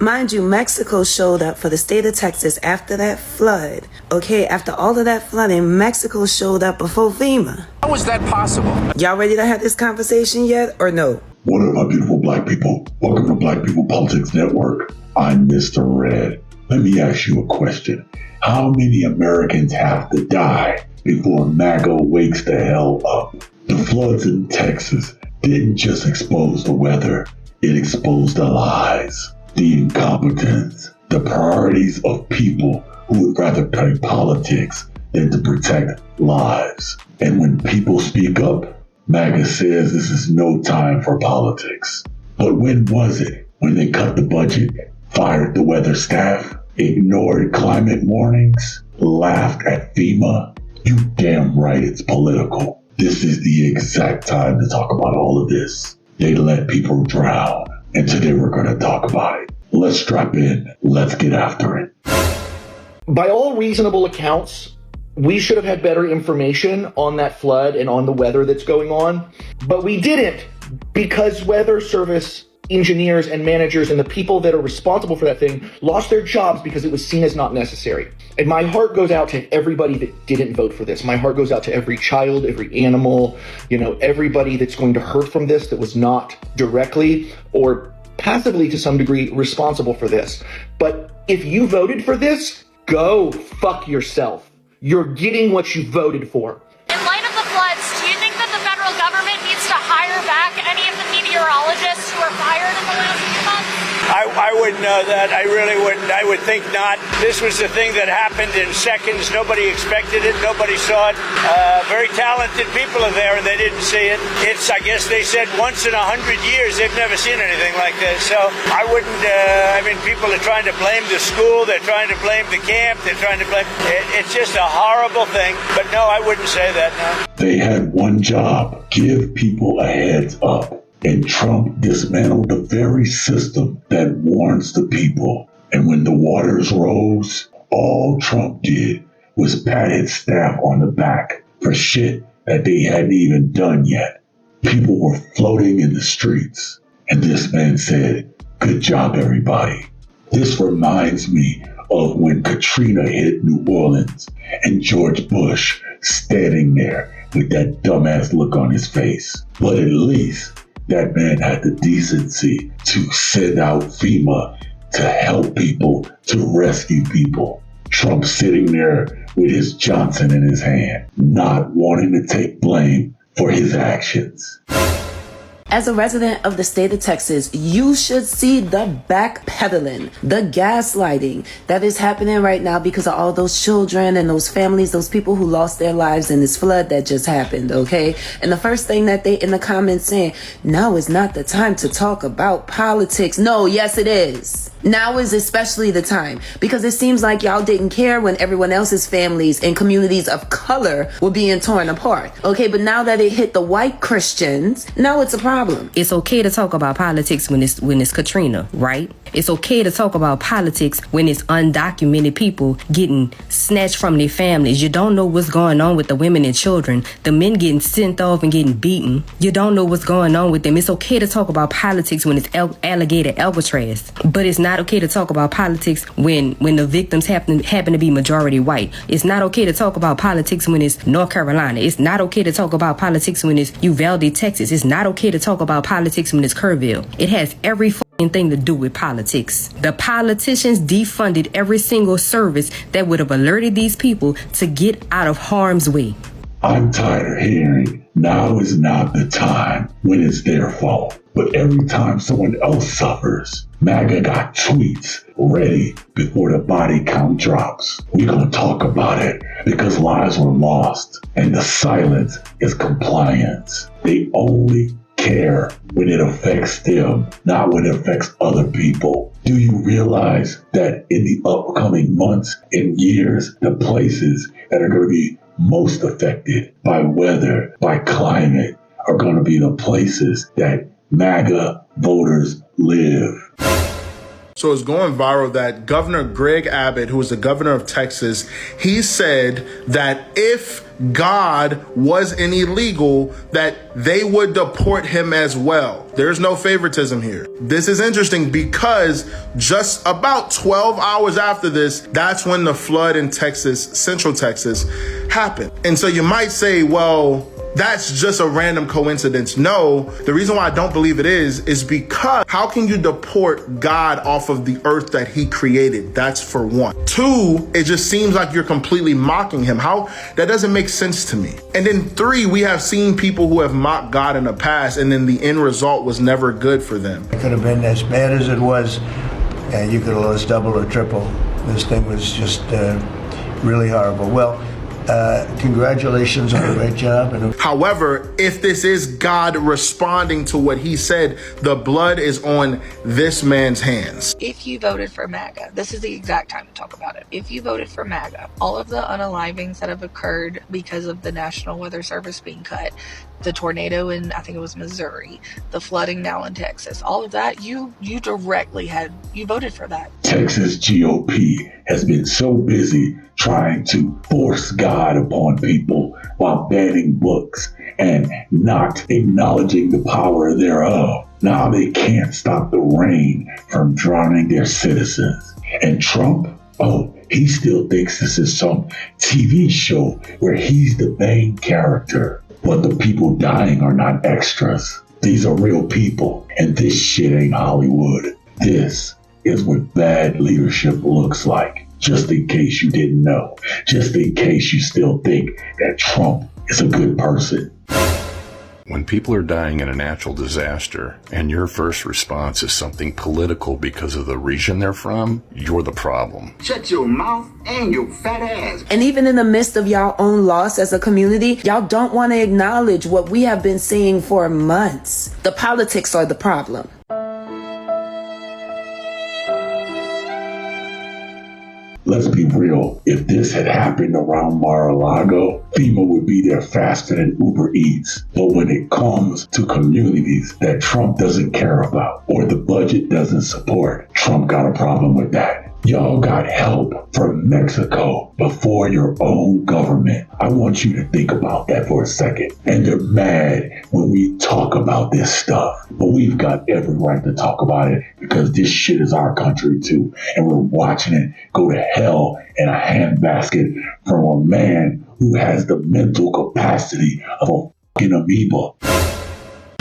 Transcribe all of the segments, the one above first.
Mind you, Mexico showed up for the state of Texas after that flood. Okay, after all of that flooding, Mexico showed up before FEMA. How is that possible? Y'all ready to have this conversation yet, or no? What up, my beautiful black people? Welcome to Black People Politics Network. I'm Mr. Red. Let me ask you a question. How many Americans have to die before MAGA wakes the hell up? The floods in Texas didn't just expose the weather, it exposed the lies, the incompetence, the priorities of people who would rather play politics than to protect lives. And when people speak up, MAGA says this is no time for politics. But when was it? When they cut the budget, fired the weather staff, ignored climate warnings, laughed at FEMA? You damn right it's political. This is the exact time to talk about all of this. They let people drown, and today we're going to talk about it. Let's strap in. Let's get after it. By all reasonable accounts, we should have had better information on that flood and on the weather that's going on, but we didn't, because weather service engineers and managers and the people that are responsible for that thing lost their jobs because it was seen as not necessary. And my heart goes out to everybody that didn't vote for this. My heart goes out to every child, every animal, everybody that's going to hurt from this that was not directly or passively to some degree responsible for this. But if you voted for this, go fuck yourself. You're getting what you voted for. In light of the floods, do you think that the federal government needs to hire back any of the meteorologists who were fired in the last few months? I wouldn't know that. I really wouldn't. I would think not. This was the thing that happened in seconds. Nobody expected it. Nobody saw it. Very talented people are there, and they didn't see it. I guess they said once in 100 years they've never seen anything like this. So I wouldn't. People are trying to blame the school. They're trying to blame the camp. They're trying to blame. It's just a horrible thing. But no, I wouldn't say that. No. They had one job: give people a heads up. And Trump dismantled the very system that warns the people. And when the waters rose, all Trump did was pat his staff on the back for shit that they hadn't even done yet. People were floating in the streets. And this man said, "Good job, everybody." This reminds me of when Katrina hit New Orleans and George Bush standing there with that dumbass look on his face. But at least that man had the decency to send out FEMA to help people, to rescue people. Trump sitting there with his Johnson in his hand, not wanting to take blame for his actions. As a resident of the state of Texas, you should see the backpedaling, the gaslighting that is happening right now because of all those children and those families, those people who lost their lives in this flood that just happened, okay? And the first thing that they in the comments saying, now is not the time to talk about politics. No, yes it is. Now is especially the time, because it seems like y'all didn't care when everyone else's families and communities of color were being torn apart. Okay, but now that it hit the white Christians, now it's a problem. It's okay to talk about politics when it's Katrina, right? It's okay to talk about politics when it's undocumented people getting snatched from their families. You don't know what's going on with the women and children, the men getting sent off and getting beaten. You don't know what's going on with them. It's okay to talk about politics when it's alligator Alcatraz, but it's not okay to talk about politics when the victims happen to be majority white. It's not okay to talk about politics when it's North Carolina. It's not okay to talk about politics when it's Uvalde, Texas. It's not okay to talk about politics when it's Kerrville. It has every thing to do with politics. The politicians defunded every single service that would have alerted these people to get out of harm's way. I'm tired of hearing now is not the time when it's their fault. But every time someone else suffers, MAGA got tweets ready before the body count drops. We're going to talk about it because lives were lost and the silence is compliance. They only care when it affects them, not when it affects other people. Do you realize that in the upcoming months and years, the places that are going to be most affected by weather, by climate, are going to be the places that MAGA voters live? So it's going viral that Governor Greg Abbott, who is the governor of Texas, he said that if God wasn't illegal, that they would deport him as well. There's no favoritism here. This is interesting because just about 12 hours after this, that's when the flood in Texas, Central Texas, happened. And so you might say, well, that's just a random coincidence. No, the reason why I don't believe it is because how can you deport God off of the earth that he created? That's for one. Two, it just seems like you're completely mocking him. That doesn't make sense to me. And then three, we have seen people who have mocked God in the past and then the end result was never good for them. It could have been as bad as it was, and you could have lost double or triple. This thing was just really horrible. Well, congratulations on a great job. However, if this is God responding to what he said, the blood is on this man's hands. If you voted for MAGA, this is the exact time to talk about it. If you voted for MAGA, all of the unalivings that have occurred because of the National Weather Service being cut, the tornado in, I think it was Missouri, the flooding now in Texas, all of that, you voted for that. Texas GOP has been so busy trying to force God upon people while banning books and not acknowledging the power thereof. Now they can't stop the rain from drowning their citizens. And Trump, he still thinks this is some TV show where he's the main character. But the people dying are not extras. These are real people, and this shit ain't Hollywood. This is what bad leadership looks like. Just in case you didn't know. Just in case you still think that Trump is a good person. When people are dying in a natural disaster and your first response is something political because of the region they're from, you're the problem. Shut your mouth and your fat ass. And even in the midst of y'all own loss as a community, y'all don't want to acknowledge what we have been seeing for months. The politics are the problem. Let's be real. If this had happened around Mar-a-Lago, FEMA would be there faster than Uber Eats. But when it comes to communities that Trump doesn't care about or the budget doesn't support, Trump got a problem with that. Y'all got help from Mexico before your own government. I want you to think about that for a second. And they're mad when we talk about this stuff. But we've got every right to talk about it because this shit is our country too. And we're watching it go to hell in a handbasket from a man who has the mental capacity of a fucking amoeba.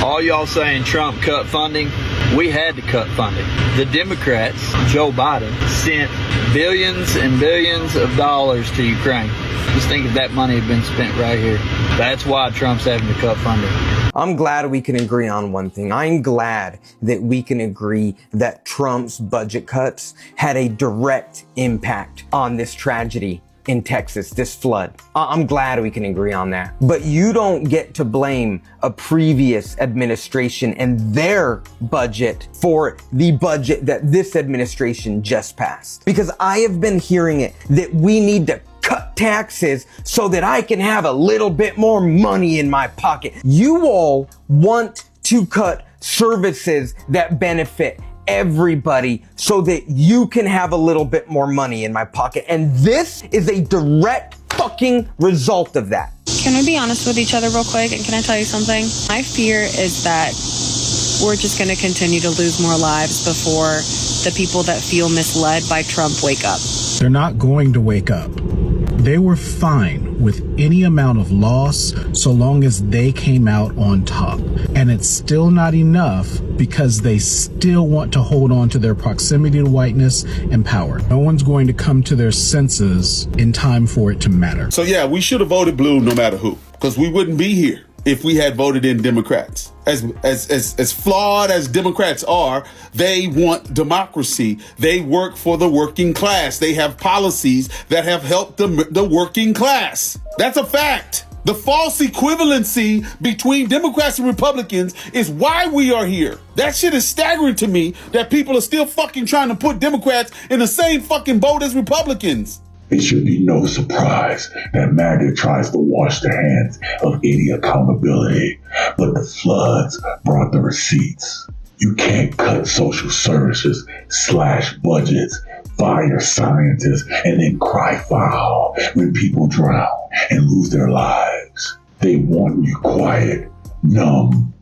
All y'all saying Trump cut funding, we had to cut funding. The Democrats, Joe Biden, sent billions and billions of dollars to Ukraine. Just think if that money had been spent right here. That's why Trump's having to cut funding. I'm glad we can agree on one thing. I'm glad that we can agree that Trump's budget cuts had a direct impact on this tragedy in Texas, this flood. I'm glad we can agree on that. But you don't get to blame a previous administration and their budget for the budget that this administration just passed. Because I have been hearing it that we need to cut taxes so that I can have a little bit more money in my pocket. You all want to cut services that benefit everybody so that you can have a little bit more money in my pocket. And this is a direct fucking result of that. Can we be honest with each other real quick? And can I tell you something? My fear is that we're just going to continue to lose more lives before the people that feel misled by Trump wake up. They're not going to wake up. They were fine with any amount of loss so long as they came out on top. And it's still not enough because they still want to hold on to their proximity to whiteness and power. No one's going to come to their senses in time for it to matter. So yeah, we should have voted blue no matter who, because we wouldn't be here if we had voted in Democrats. As flawed as Democrats are, they want democracy. They work for the working class. They have policies that have helped the working class. That's a fact. The false equivalency between Democrats and Republicans is why we are here. That shit is staggering to me that people are still fucking trying to put Democrats in the same fucking boat as Republicans. It should be no surprise that MAGA tries to wash their hands of any accountability, but the floods brought the receipts. You can't cut social services, slash budgets, fire scientists, and then cry foul when people drown and lose their lives. They want you quiet, numb,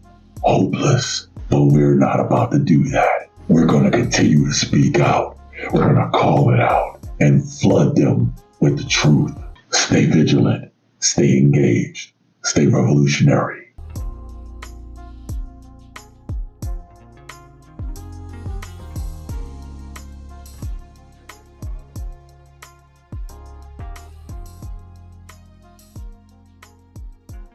hopeless. But we're not about to do that. We're going to continue to speak out. We're going to call it out and flood them with the truth. Stay vigilant, stay engaged, stay revolutionary.